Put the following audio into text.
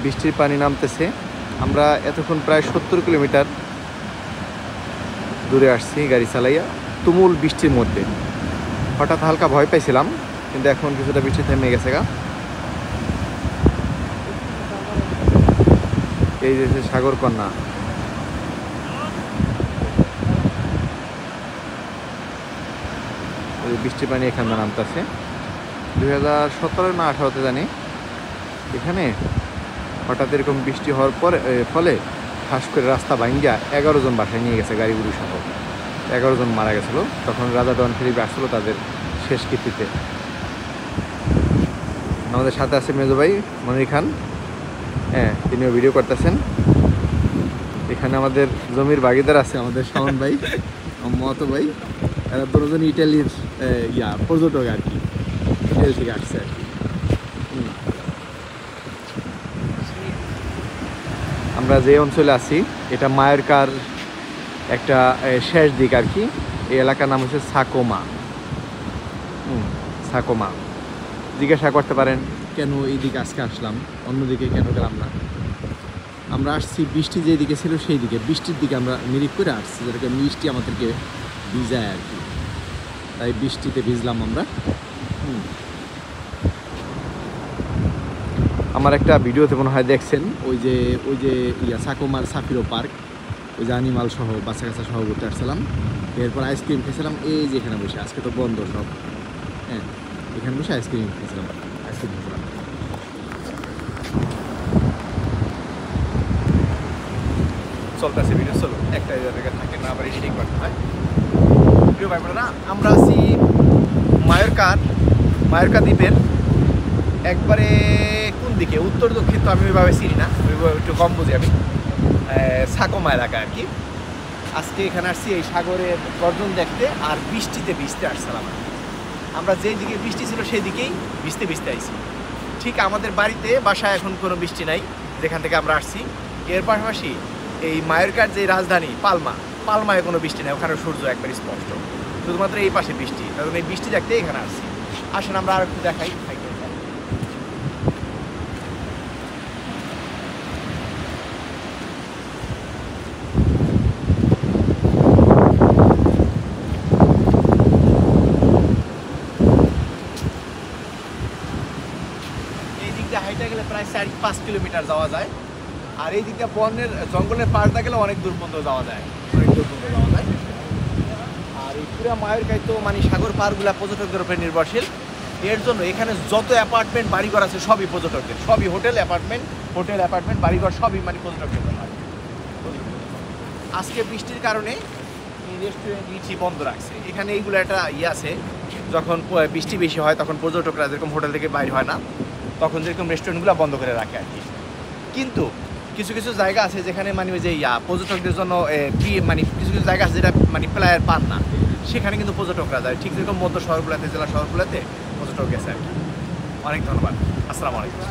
বৃষ্টির পানি নামতেছে। আমরা এতক্ষণ প্রায় 70 কিলোমিটার দূরে আসছি গাড়ি চালাইয়া তুমুল বৃষ্টির মধ্যে। হঠাৎ হালকা ভয় পাইছিলাম, কিন্তু এখন কিছুটা বৃষ্টি থেমে গেছে গা। এই যে সাগর কন্যা, বৃষ্টির পানি এখানে নামতেছে। 2017 না 2018 জানি এখানে হঠাৎ এরকম বৃষ্টি হওয়ার ফলে ফাঁস করে রাস্তা ভাঙ্গিয়া 11 জন বাসায় নিয়ে গেছে গাড়িগুলি সহ। 11 জন মারা গেছিলো। তখন রাজা ডন ফিলিপ আসলো তাদের শেষকৃতিতে। আমাদের সাথে আছে মেজো ভাই মনির খান, হ্যাঁ তিনিও ভিডিও করতেছেন। এখানে আমাদের জমির ভাগিদার আছে আমাদের শাওন ভাই, মতো ভাই, এরা দুজন ইটালির পর্যটক আর কি, ইটালি থেকে আসছে আর কি। আমরা যে অঞ্চলে আছি এটা মায়োরকার একটা শেষ দিক আর কি। এই এলাকার নাম হচ্ছে সাকোমা। সাকোমা। জিজ্ঞাসা করতে পারেন কেন এই দিকে আজকে আসলাম, অন্যদিকে কেন গেলাম না। আমরা আসছি বৃষ্টি যেদিকে ছিল সেই দিকে, বৃষ্টির দিকে আমরা নিরিখ করে আসছি, যেটাকে বৃষ্টি আমাদেরকে ভিজায় আর কি, তাই বৃষ্টিতে ভিজলাম আমরা। আমার একটা ভিডিওতে মনে হয় দেখছেন ওই যে সাকোমার সাফিরো পার্ক, ওই যে অ্যানিমাল সহ বাচ্চা কাচ্চা সহ ঘুরতে আসছিলাম। এরপর আইসক্রিম খেয়েছিলাম এই যে এখানে বসে, আজকে তো বন্ধ সব, হ্যাঁ এখানে বসে আইসক্রিম খেয়েছিলাম। চলতেছে ভিডিও, চলো একটা জায়গায় থাকে না, আবার এডিটিং করতে হয়। প্রিয় ভাই বোনেরা, আমরা আছি মায়োরকা দ্বীপের একবারে কোন দিকে, উত্তর দক্ষিণ তো আমি ওইভাবে চিনি না, একটু কম বুঝি আমি। সাকোমা এলাকা আর কি। আজকে এখানে আসছি এই সাগরের গর্জন দেখতে আর বৃষ্টিতে ভিজতে আসছিলাম। আমরা যেই দিকে বৃষ্টি ছিল সেই দিকেই ভিজতে আইছি। ঠিক আমাদের বাসায় এখন কোনো বৃষ্টি নাই যেখান থেকে আমরা আসছি। এর পাশাপাশি এই মায়োরকার যে রাজধানী পালমায় কোনো বৃষ্টি নেই, ওখানে সূর্য একবার স্পষ্ট, শুধুমাত্র এই পাশে বৃষ্টি। কারণ এই বৃষ্টি দেখতে এখানে আসছি। আসেন আমরা আর একটু দেখাই। হাইটা গেলে প্রায় 4-5 কিলোমিটার যাওয়া যায়। আর এই দিকটা জঙ্গলের পাড়টা গেলে অনেক দূর পর্যন্ত যাওয়া যায়, আর এই পুরো মায়োরকায় তো মানে সাগর পাড়গুলা পর্যটকদের উপরে নির্ভরশীল। এর জন্য এখানে যত অ্যাপার্টমেন্ট বাড়িঘর আছে সবই পর্যটকদের, সবই হোটেল অ্যাপার্টমেন্ট বাড়িঘর সবই মানে পর্যটকদের। আজকে বৃষ্টির কারণে রেস্টুরেন্ট বন্ধ রাখছে। এখানে এইগুলো একটা আছে, যখন বৃষ্টি বেশি হয় তখন পর্যটকরা যেরকম হোটেল থেকে বাইরে হয় না, তখন যেরকম রেস্টুরেন্টগুলো বন্ধ করে রাখে আর কি। কিন্তু কিছু কিছু জায়গা আছে যেখানে মানে ওই যে পর্যটকদের জন্য মানে কিছু কিছু জায়গা আছে যেটা মানে প্লেয়ার পান না, সেখানে কিন্তু পর্যটকরা যায়। ঠিক যেরকম মধ্য শহরগুলোতে, জেলা শহরগুলোতে পর্যটক গেছে আর কি। অনেক ধন্যবাদ। আসসালামু আলাইকুম।